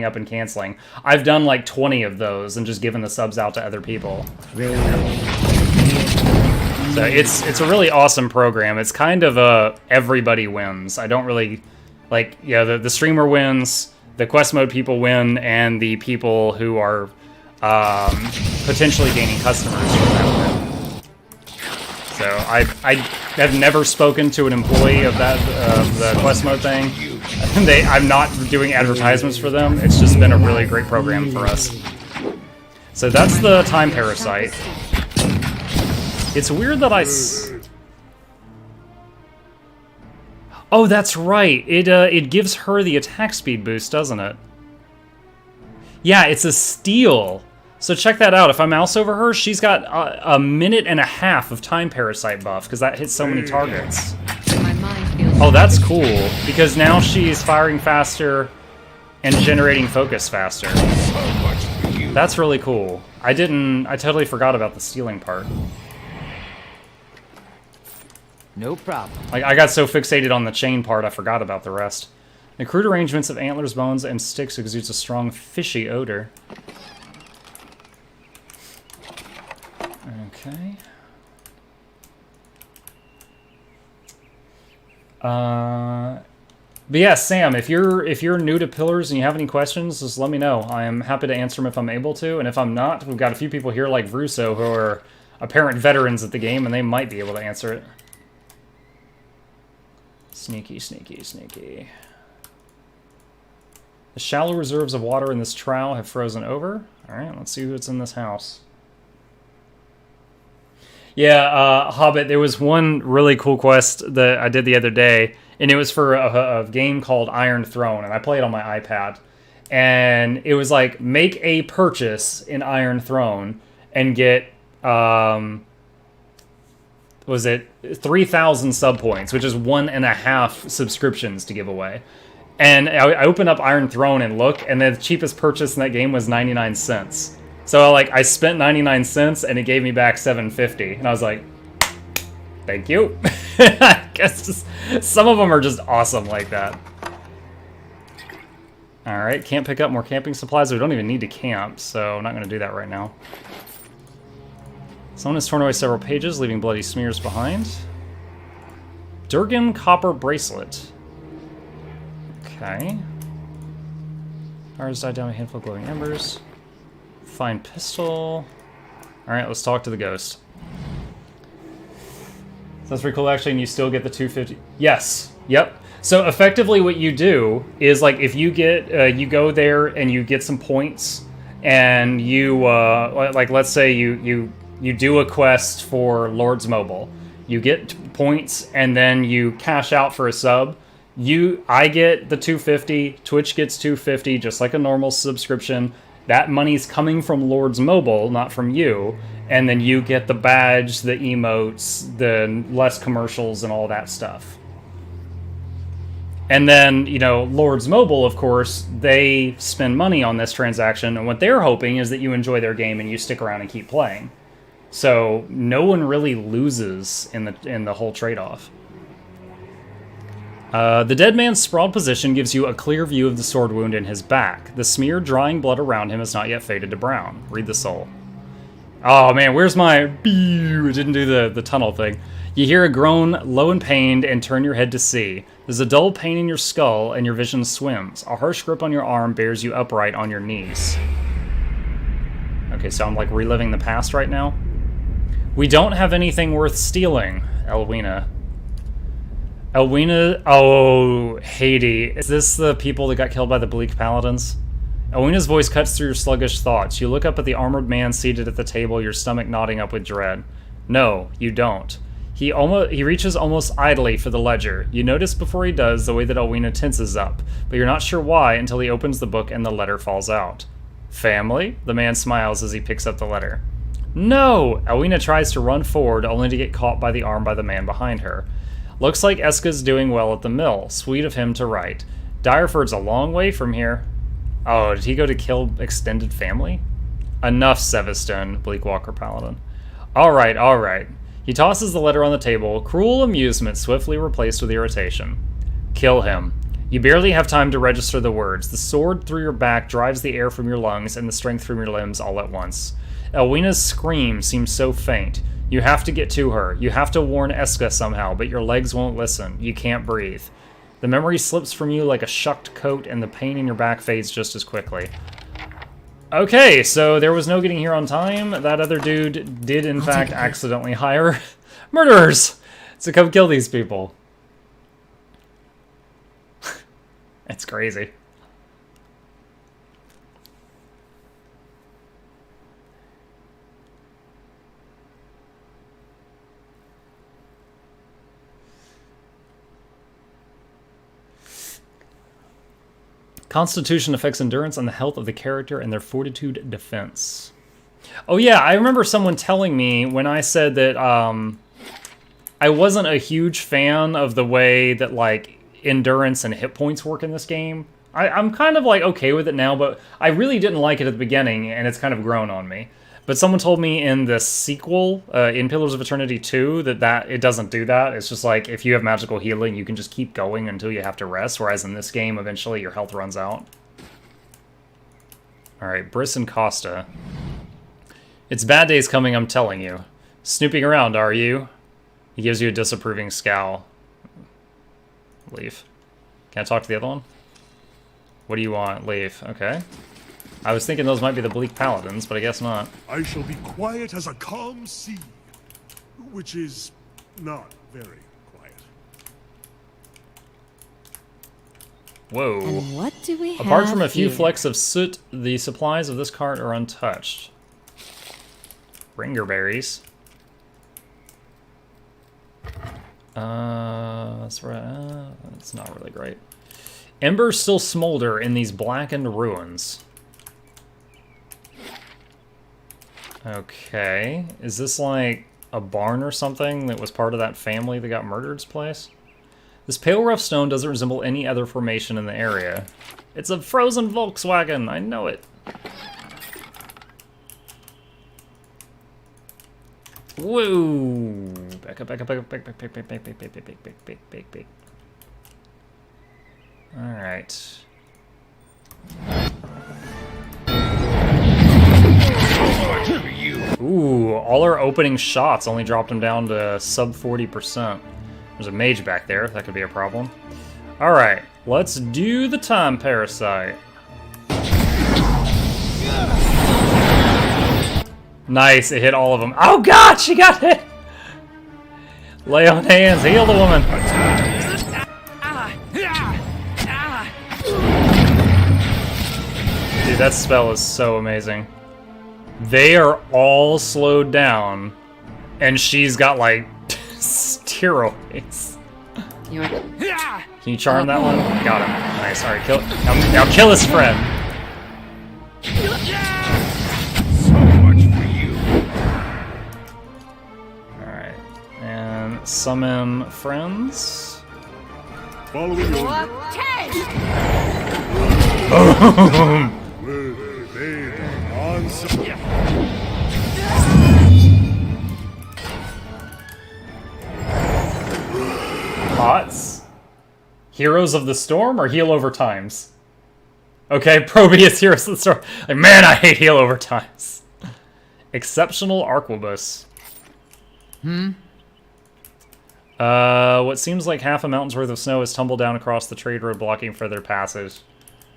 up and canceling. I've done like 20 of those and just given the subs out to other people. So it's a really awesome program. It's kind of a everybody wins. I don't really like, yeah, the streamer wins, the quest mode people win, and the people who are potentially gaining customers from that win. So I have never spoken to an employee of the quest mode thing. I'm not doing advertisements for them. It's just been a really great program for us. So that's the time parasite. It's weird that oh, that's right. It gives her the attack speed boost, doesn't it? Yeah, it's a steal. So check that out. If I mouse over her, she's got a minute and a half of time parasite buff, because that hits so many targets. Oh, that's cool, because now she's firing faster and generating focus faster. That's really cool. I totally forgot about the stealing part. No problem. I got so fixated on the chain part, I forgot about the rest. The crude arrangements of antlers, bones, and sticks exudes a strong fishy odor. Okay. But yeah, Sam, if you're new to Pillars and you have any questions, just let me know. I am happy to answer them if I'm able to, and if I'm not, we've got a few people here like Russo who are apparent veterans at the game, and they might be able to answer it. Sneaky, sneaky, sneaky. The shallow reserves of water in this trough have frozen over. Alright, let's see what's in this house. Yeah, Hobbit, there was one really cool quest that I did the other day, and it was for a game called Iron Throne, and I played on my iPad. And it was like, make a purchase in Iron Throne and get, was it 3,000 sub points, which is 1.5 subscriptions to give away. And I opened up Iron Throne and look, and the cheapest purchase in that game was 99 cents. So I spent 99 cents and it gave me back 750, and I was like, thank you. I guess some of them are just awesome like that. All right, can't pick up more camping supplies. We don't even need to camp, so I'm not going to do that right now. Someone has torn away several pages, leaving bloody smears behind. Durgan copper bracelet. Okay. Fires died down a handful of glowing embers. Fine pistol. Alright, let's talk to the ghost. That's pretty cool, actually, and you still get the 250. Yes. Yep. So effectively what you do is, like, if you get, you go there and you get some points, and you, like, let's say you do a quest for Lord's Mobile. You get points, and then you cash out for a sub. I get the 250, Twitch gets 250, just like a normal subscription. That money's coming from Lord's Mobile, not from you. And then you get the badge, the emotes, the less commercials, and all that stuff. And then, Lord's Mobile, of course, they spend money on this transaction, and what they're hoping is that you enjoy their game and you stick around and keep playing. So no one really loses in the whole trade-off. The dead man's sprawled position gives you a clear view of the sword wound in his back. The smear drying blood around him has not yet faded to brown. Read the soul. Oh man, where's my... It didn't do the tunnel thing. You hear a groan, low and pained, and turn your head to see. There's a dull pain in your skull, and your vision swims. A harsh grip on your arm bears you upright on your knees. Okay, so I'm like reliving the past right now. We don't have anything worth stealing, Elwina. Elwina, oh, Haiti. Is this the people that got killed by the Bleak Paladins? Elwina's voice cuts through your sluggish thoughts. You look up at the armored man seated at the table, your stomach knotting up with dread. No, you don't. He reaches almost idly for the ledger. You notice before he does the way that Elwina tenses up, but you're not sure why until he opens the book and the letter falls out. Family? The man smiles as he picks up the letter. No! Elwina tries to run forward, only to get caught by the arm by the man behind her. Looks like Eska's doing well at the mill. Sweet of him to write. Direford's a long way from here. Oh, did he go to kill extended family? Enough, Sevestone, Bleakwalker Paladin. Alright, alright. He tosses the letter on the table. Cruel amusement swiftly replaced with irritation. Kill him. You barely have time to register the words. The sword through your back drives the air from your lungs and the strength from your limbs all at once. Elwina's scream seems so faint. You have to get to her. You have to warn Eska somehow, but your legs won't listen. You can't breathe. The memory slips from you like a shucked coat, and the pain in your back fades just as quickly. Okay, so there was no getting here on time. That other dude did, in fact, accidentally hire murderers to come kill these people. It's crazy. Constitution affects endurance and the health of the character and their fortitude defense. Oh yeah, I remember someone telling me when I said that I wasn't a huge fan of the way that like endurance and hit points work in this game. I'm kind of like okay with it now, but I really didn't like it at the beginning, and it's kind of grown on me. But someone told me in the sequel, in Pillars of Eternity 2, that it doesn't do that. It's just like, if you have magical healing, you can just keep going until you have to rest, whereas in this game, eventually your health runs out. Alright, Briss and Costa. It's bad days coming, I'm telling you. Snooping around, are you? He gives you a disapproving scowl. Leave. Can I talk to the other one? What do you want? Leave. Okay. I was thinking those might be the Bleak Paladins, but I guess not. I shall be quiet as a calm sea, which is not very quiet. Whoa. And what do we have Apart from a few here? flecks of soot, the supplies of this cart are untouched. Ringer berries. That's right. That's not really great. Embers still smolder in these blackened ruins. Okay. Is this like a barn or something that was part of that family that got murdered's place? This pale rough stone doesn't resemble any other formation in the area. It's a frozen Volkswagen, I know it. Woo! Back up, back up, back up, back, back, back, back, back, back, back, back, back, back, back, back, back. Alright. Ooh, all our opening shots only dropped him down to sub 40%. There's a mage back there, that could be a problem. Alright, let's do the time parasite. Nice, it hit all of them. Oh god, she got hit! Lay on hands, heal the woman. Dude, that spell is so amazing. They are all slowed down, and she's got like steroids. Can you charm that one? Got him. Nice. All right, kill. Now kill his friend. So much for you. All right, and summon friends. Following your Boom. Pots? Heroes of the Storm or Heal Over Times? Okay, Probius Heroes of the Storm. Like, man, I hate Heal Over Times. Exceptional Arquebus. What seems like half a mountain's worth of snow has tumbled down across the trade road, blocking further passage.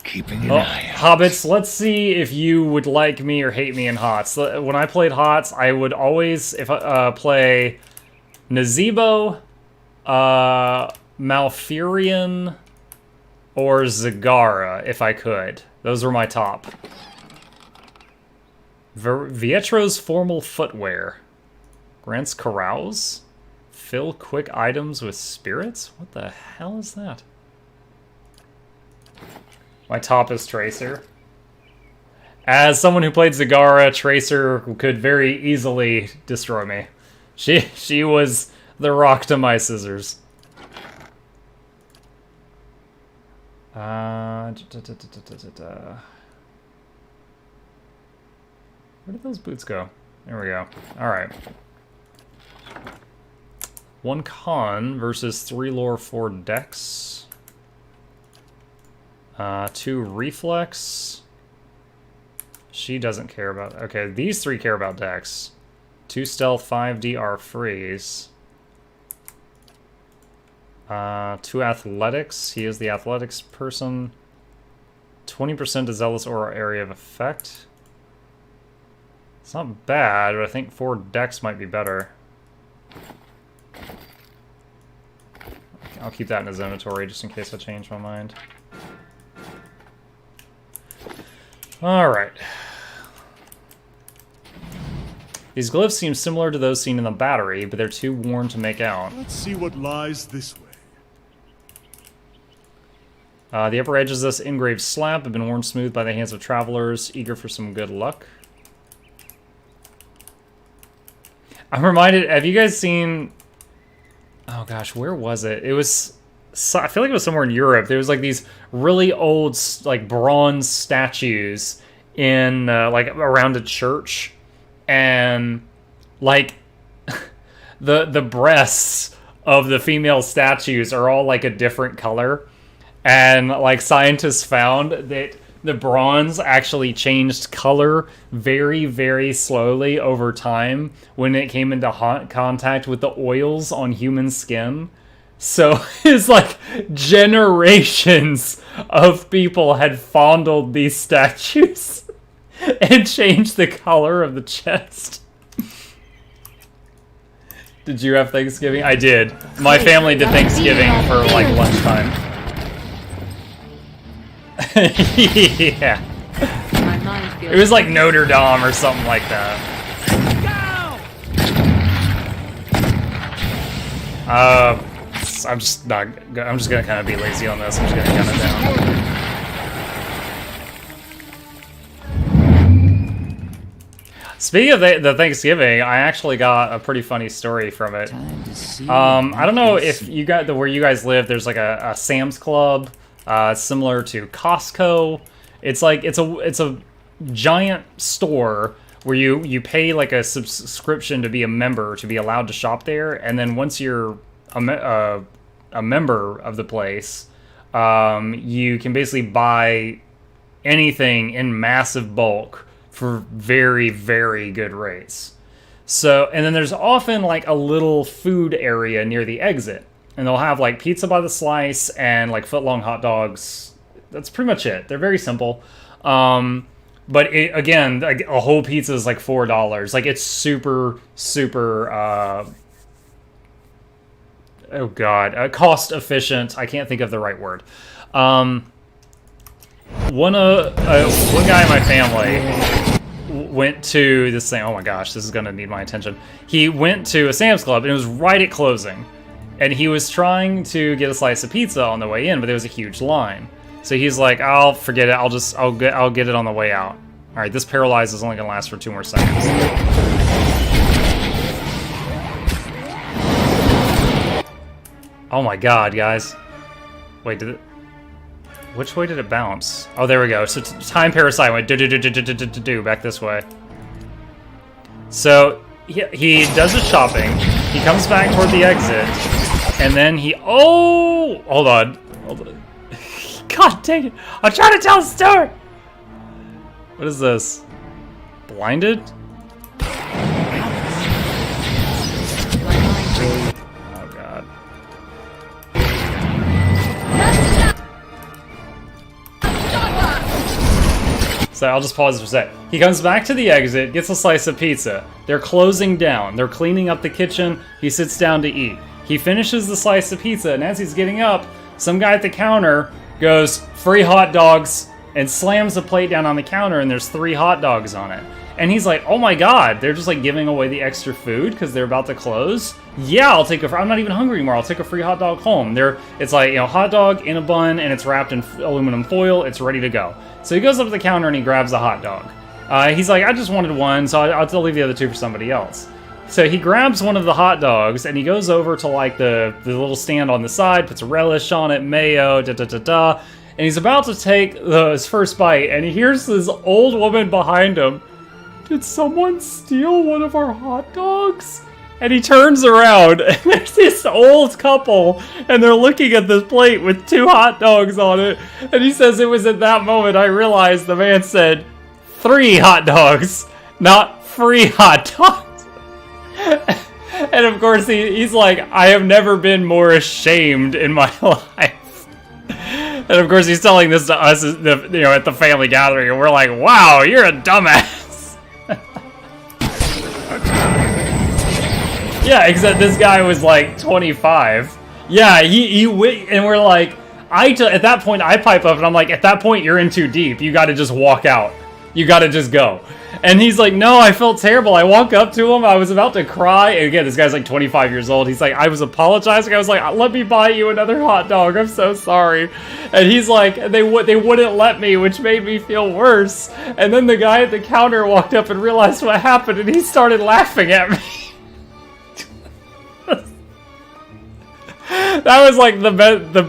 keeping an eye out. Hobbits, let's see if you would like me or hate me in HOTS. When I played HOTS, I would always play Nazebo, Malfurion, or Zagara, if I could. Those were my top. Vietro's formal footwear. Grants carouse? Fill quick items with spirits? What the hell is that? My top is Tracer. As someone who played Zagara, Tracer could very easily destroy me. She was the rock to my scissors. Where did those boots go? There we go. Alright. 1 con versus 3 lore, 4 dex. 2 reflex. She doesn't care about... Okay, these 3 care about dex. 2 stealth, 5 DR freeze. 2 athletics. He is the athletics person. 20% to zealous aura area of effect. It's not bad, but I think 4 dex might be better. I'll keep that in his inventory just in case I change my mind. Alright. These glyphs seem similar to those seen in the battery, but they're too worn to make out. Let's see what lies this way. The upper edges of this engraved slab have been worn smooth by the hands of travelers, eager for some good luck. I'm reminded, have you guys seen... Oh gosh, where was it? It was... I feel like it was somewhere in Europe. There was like these really old, like, bronze statues in, like, around a church. And, like, the breasts of the female statues are all, like, a different color. And, like, scientists found that the bronze actually changed color very, very slowly over time when it came into contact with the oils on human skin. So it's like generations of people had fondled these statues and changed the color of the chest. Did you have Thanksgiving? I did. My family did Thanksgiving for like lunchtime. Yeah. It was like Notre Dame or something like that. I'm just gonna kind of be lazy on this. I'm just gonna count it down. Speaking of the Thanksgiving, I actually got a pretty funny story from it. I don't know if you got where you guys live. There's like a Sam's Club, similar to Costco. It's like it's a giant store where you pay like a subscription to be a member to be allowed to shop there, and then once you're a member of the place, you can basically buy anything in massive bulk for very, very good rates. So, and then there's often like a little food area near the exit, and they'll have like pizza by the slice and like foot-long hot dogs. That's pretty much it. They're very simple. But again, like a whole pizza is like $4. Like it's super, super, oh god, cost efficient. I can't think of the right word. One guy in my family went to this thing. Oh my gosh, this is gonna need my attention. He went to a Sam's Club and it was right at closing, and he was trying to get a slice of pizza on the way in, but there was a huge line. So he's like, "I'll forget it. I'll get it on the way out." All right, this paralyze is only gonna last for 2 more seconds. Oh my god, guys. Wait, which way did it bounce? Oh, there we go. So time parasite went do back this way. So he does his shopping. He comes back toward the exit, and then hold on. God dang it! I'm trying to tell a story. What is this? Blinded? Oh god. So I'll just pause for a sec. He comes back to the exit, gets a slice of pizza. They're closing down. They're cleaning up the kitchen. He sits down to eat. He finishes the slice of pizza, and as he's getting up, some guy at the counter goes, "Free hot dogs," and slams the plate down on the counter, and there's 3 hot dogs on it. And he's like, "Oh my god, they're just like giving away the extra food because they're about to close? Yeah, I'll take I'm not even hungry anymore. I'll take a free hot dog home." It's like, hot dog in a bun, and it's wrapped in aluminum foil. It's ready to go. So he goes up to the counter and he grabs a hot dog. He's like, "I just wanted one, so I'll leave the other 2 for somebody else." So he grabs one of the hot dogs and he goes over to like the little stand on the side, puts relish on it, mayo, and he's about to take his first bite, and he hears this old woman behind him. "Did someone steal one of our hot dogs?" And he turns around, and there's this old couple, and they're looking at this plate with 2 hot dogs on it. And he says, it was at that moment I realized the man said 3 hot dogs, not free hot dogs. And of course, he's like, I have never been more ashamed in my life. And of course, he's telling this to us, at the family gathering, and we're like, wow, you're a dumbass. Yeah, except this guy was like 25. Yeah, and we're like, at that point, I pipe up and I'm like, at that point, you're in too deep. You got to just walk out. You got to just go. And he's like, no, I felt terrible. I walk up to him. I was about to cry. And again, this guy's like 25 years old. He's like, I was apologizing. I was like, let me buy you another hot dog. I'm so sorry. And he's like, they wouldn't let me, which made me feel worse. And then the guy at the counter walked up and realized what happened. And he started laughing at me. That was like the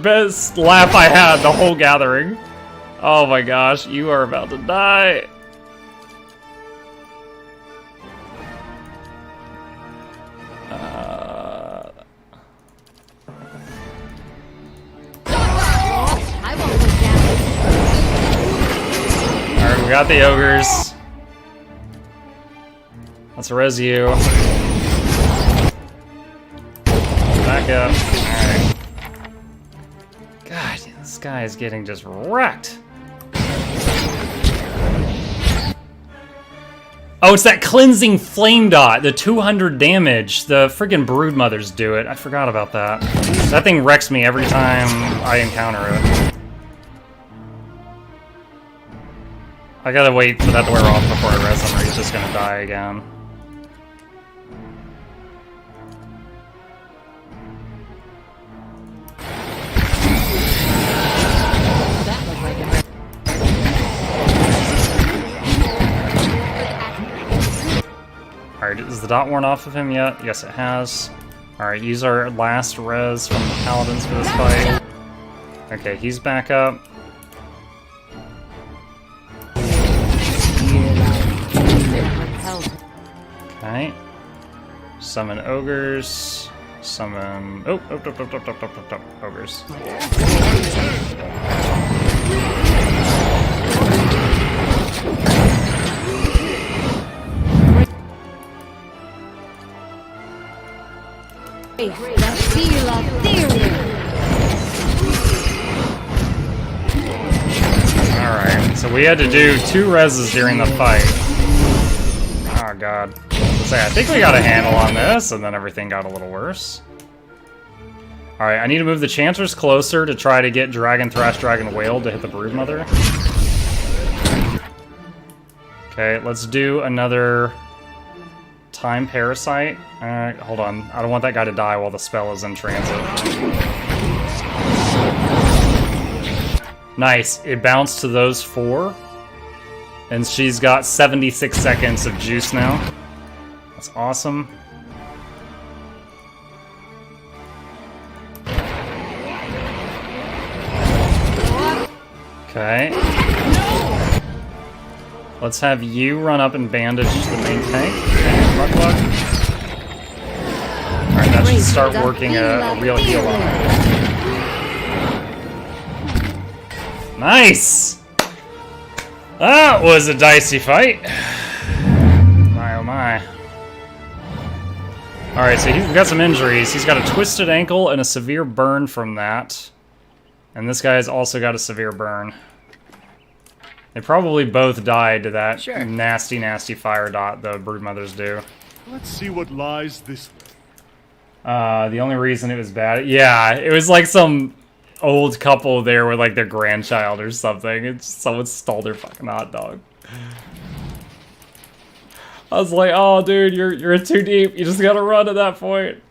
best laugh I had the whole gathering. Oh my gosh, you are about to die. Alright, we got the ogres. Let's res you. Back up. Alright. God, this guy is getting just wrecked. Oh, it's that cleansing flame dot, the 200 damage. The friggin' broodmothers do it. I forgot about that. That thing wrecks me every time I encounter it. I gotta wait for that to wear off before I res him, or he's just gonna die again. Alright, is the dot worn off of him yet? Yes, it has. Alright, use our last res from the paladins for this fight. Okay, he's back up. Okay. Summon ogres. Summon... Oh, ogres. Alright, so we had to do 2 reses during the fight. Oh god. I think we got a handle on this, and then everything got a little worse. Alright, I need to move the Chanters closer to try to get Dragon Thrash, Dragon Wail to hit the Broodmother. Okay, let's do another Time Parasite. Alright, hold on. I don't want that guy to die while the spell is in transit. Nice. It bounced to those 4. And she's got 76 seconds of juice now. That's awesome. Okay. Let's have you run up and bandage the main tank. Mukluk. Alright, that should start working a real heal on her. Nice! That was a dicey fight. My oh my. Alright, so we've got some injuries. He's got a twisted ankle and a severe burn from that. And this guy's also got a severe burn. They probably both died to that nasty, nasty fire dot the broodmothers do. Let's see what lies this way. The only reason it was bad... Yeah, it was like some old couple there with like their grandchild or something. It's someone stole their fucking hot dog. I was like, oh dude, you're too deep. You just gotta run at that point.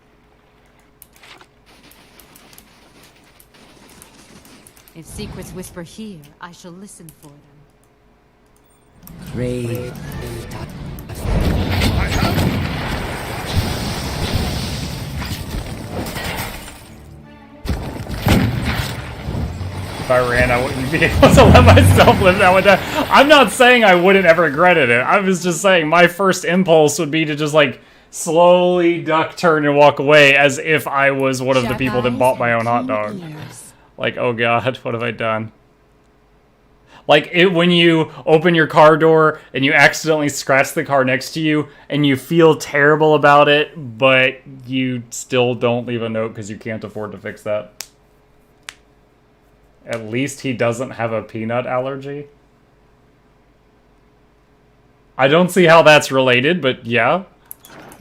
If secrets whisper here, I shall listen for them. Brave. If I ran, I wouldn't be able to let myself live that one down. I'm not saying I wouldn't have regretted it. I was just saying my first impulse would be to just like slowly duck, turn, and walk away as if I was one of the people that bought my own hot dog. Like, oh god, what have I done? Like, when you open your car door and you accidentally scratch the car next to you and you feel terrible about it, but you still don't leave a note because you can't afford to fix that. At least he doesn't have a peanut allergy. I don't see how that's related, but yeah.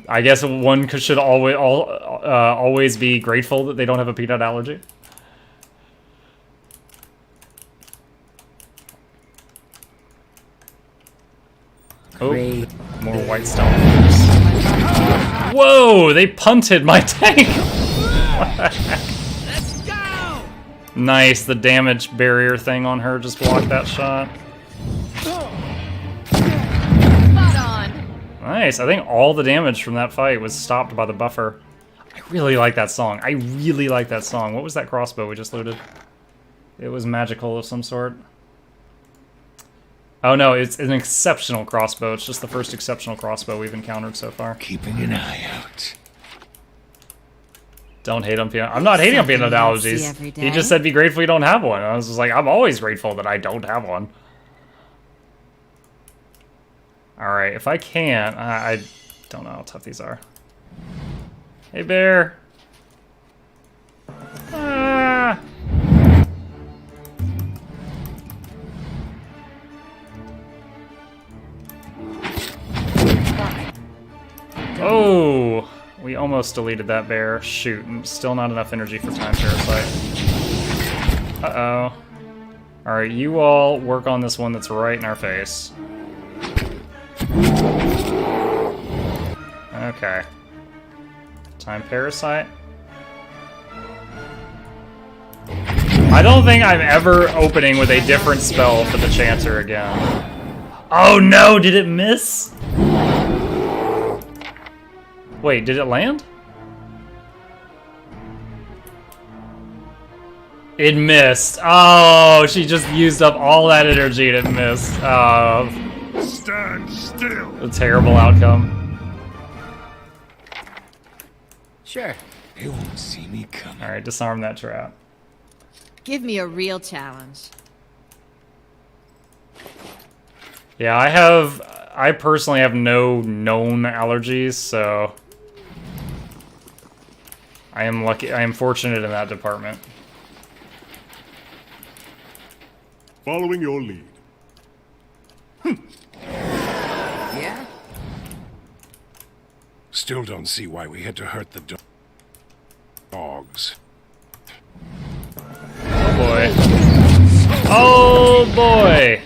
I guess one should always be grateful that they don't have a peanut allergy. Oh, more white stone. Whoa, they punted my tank! Let's go! Nice, the damage barrier thing on her just blocked that shot. Spot on. Nice, I think all the damage from that fight was stopped by the buffer. I really like that song. I really like that song. What was that crossbow we just looted? It was magical of some sort. Oh no, it's an exceptional crossbow. It's just the first exceptional crossbow we've encountered so far. Keeping an eye out. Don't hate on peanut. I'm not hating on peanut allergies. He just said be grateful you don't have one. I was just like, I'm always grateful that I don't have one. Alright, if I can, I don't know how tough these are. Hey, bear. Ah. Oh, we almost deleted that bear. Shoot, still not enough energy for time parasite. Uh-oh. Alright, you all work on this one that's right in our face. Okay. Time parasite. I don't think I'm ever opening with a different spell for the Chanter again. Oh no, did it miss? Wait, did it land? It missed. Oh, she just used up all that energy and it missed. Oh. Stand still. A terrible outcome. Sure. They won't see me coming. Alright, disarm that trap. Give me a real challenge. Yeah, I personally have no known allergies, so I am lucky. I am fortunate in that department. Following your lead. Yeah? Still don't see why we had to hurt the dogs. Oh boy. Oh boy.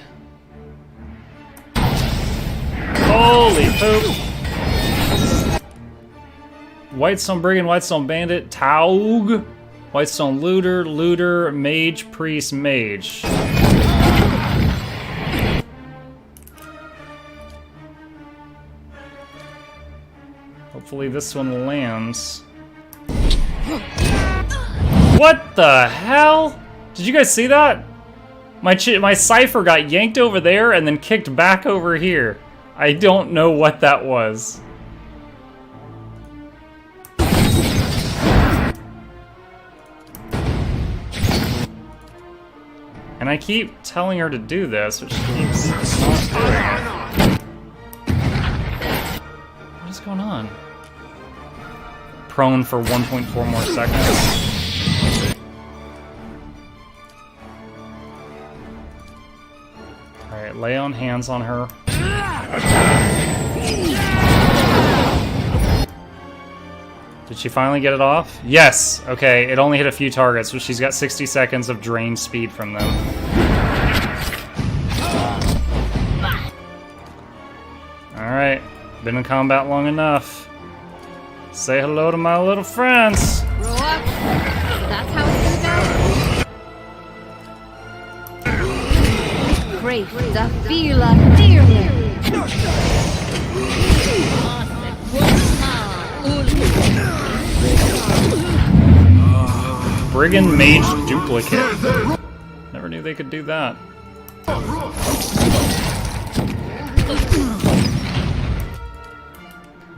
Holy poop. Whitestone Brigand, Whitestone Bandit, Taug, Whitestone Looter, Mage, Priest, Mage. Hopefully this one lands. What the hell? Did you guys see that? My Cypher got yanked over there and then kicked back over here. I don't know what that was. And I keep telling her to do this, but she keeps not doing it. What is going on? Prone for 1.4 more seconds. Alright, lay on hands on her. Did she finally get it off? Yes! Okay, it only hit a few targets, but she's got 60 seconds of drained speed from them. Alright, been in combat long enough. Say hello to my little friends! Grow up. That's how it's gonna go. Great, the feel dearly. Brigand Mage Duplicate. Never knew they could do that.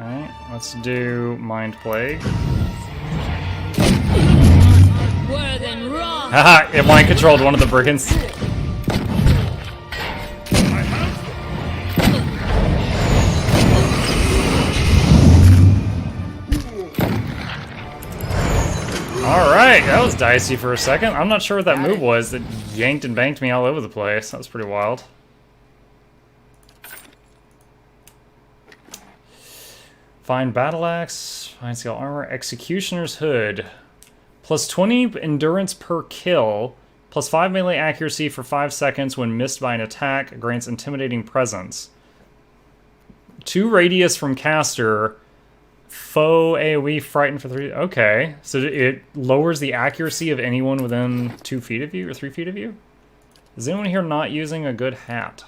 Alright, let's do Mind Plague. Word and wrong. Haha, it mind controlled one of the brigands. Alright, that was dicey for a second. I'm not sure what that move was that yanked and banked me all over the place. That was pretty wild. Fine battle axe, fine scale armor, executioner's hood. Plus 20 endurance per kill, plus 5 melee accuracy for 5 seconds when missed by an attack, grants intimidating presence. 2 radius from caster, foe AoE frightened for 3. Okay, so it lowers the accuracy of anyone within 2 feet of you or 3 feet of you? Is anyone here not using a good hat?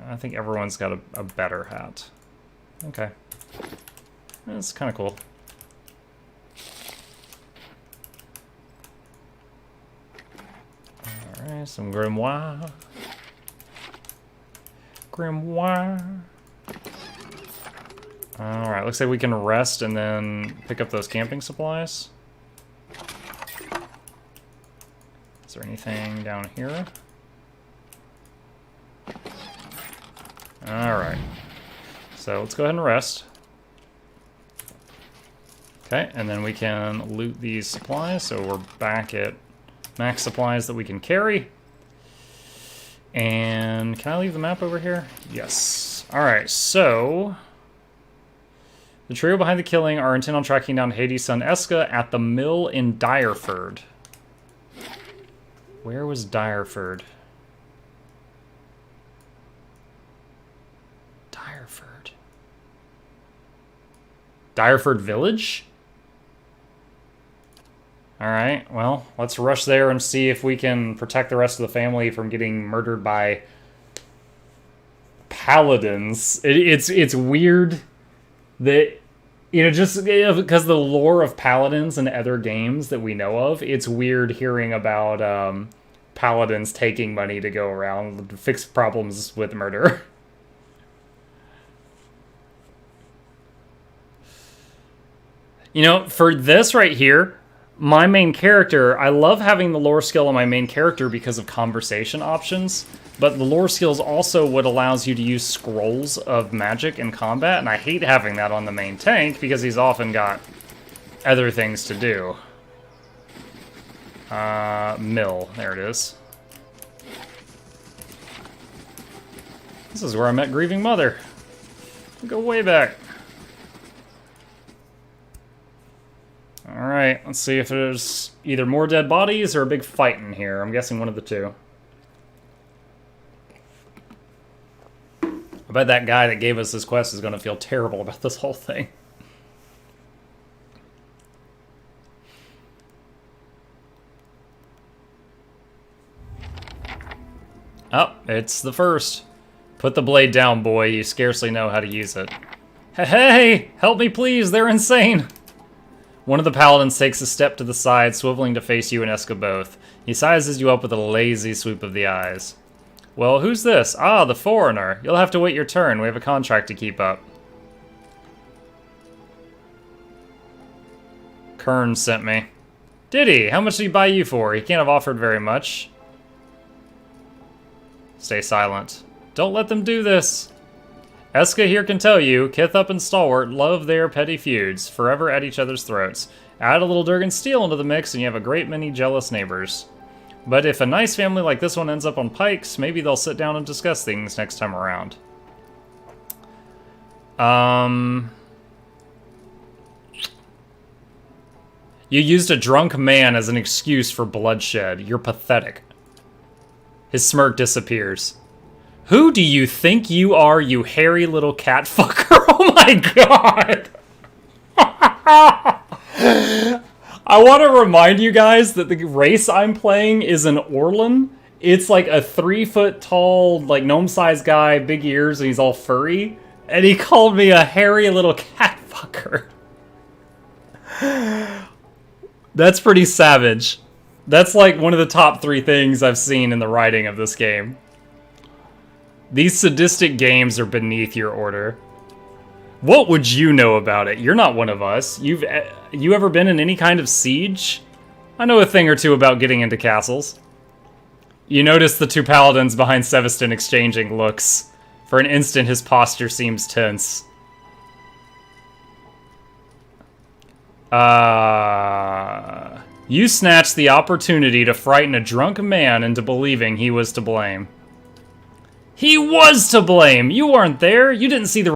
I think everyone's got a better hat. Okay. That's kind of cool. Alright, some grimoire. Grimoire. Alright, looks like we can rest and then pick up those camping supplies. Is there anything down here? Alright. So let's go ahead and rest. Okay, and then we can loot these supplies, so we're back at max supplies that we can carry. And can I leave the map over here? Yes. Alright, so the trio behind the killing are intent on tracking down Hades' son Eska at the mill in Direford. Where was Direford? Direford Village? Alright, well, let's rush there and see if we can protect the rest of the family from getting murdered by paladins. It's weird that, you know, just because the lore of paladins in other games that we know of, it's weird hearing about paladins taking money to go around to fix problems with murder. You know, for this right here, my main character, I love having the lore skill on my main character because of conversation options, but the lore skill is also what allows you to use scrolls of magic in combat, and I hate having that on the main tank because he's often got other things to do. Mill, there it is. This is where I met Grieving Mother. Go way back. Alright, let's see if there's either more dead bodies or a big fight in here. I'm guessing one of the two. I bet that guy that gave us this quest is going to feel terrible about this whole thing. Oh, it's the first. Put the blade down, boy. You scarcely know how to use it. Hey, help me please, they're insane! One of the paladins takes a step to the side, swiveling to face you and Eska both. He sizes you up with a lazy swoop of the eyes. Well, who's this? Ah, the foreigner. You'll have to wait your turn. We have a contract to keep up. Kern sent me. Did he? How much did he buy you for? He can't have offered very much. Stay silent. Don't let them do this. Eska here can tell you, Kithup and Stalwart love their petty feuds, forever at each other's throats. Add a little Durgan steel into the mix and you have a great many jealous neighbors. But if a nice family like this one ends up on pikes, maybe they'll sit down and discuss things next time around. You used a drunk man as an excuse for bloodshed. You're pathetic. His smirk disappears. Who do you think you are, you hairy little cat fucker? Oh my god! I want to remind you guys that the race I'm playing is an Orlan. It's like a 3-foot tall, like gnome-sized guy, big ears, and he's all furry. And he called me a hairy little cat fucker. That's pretty savage. That's like one of the top 3 things I've seen in the writing of this game. These sadistic games are beneath your order. What would you know about it? You're not one of us. You ever been in any kind of siege? I know a thing or two about getting into castles. You notice the two paladins behind Seveston exchanging looks. For an instant, his posture seems tense. You snatched the opportunity to frighten a drunk man into believing he was to blame. He was to blame! You weren't there! You didn't see the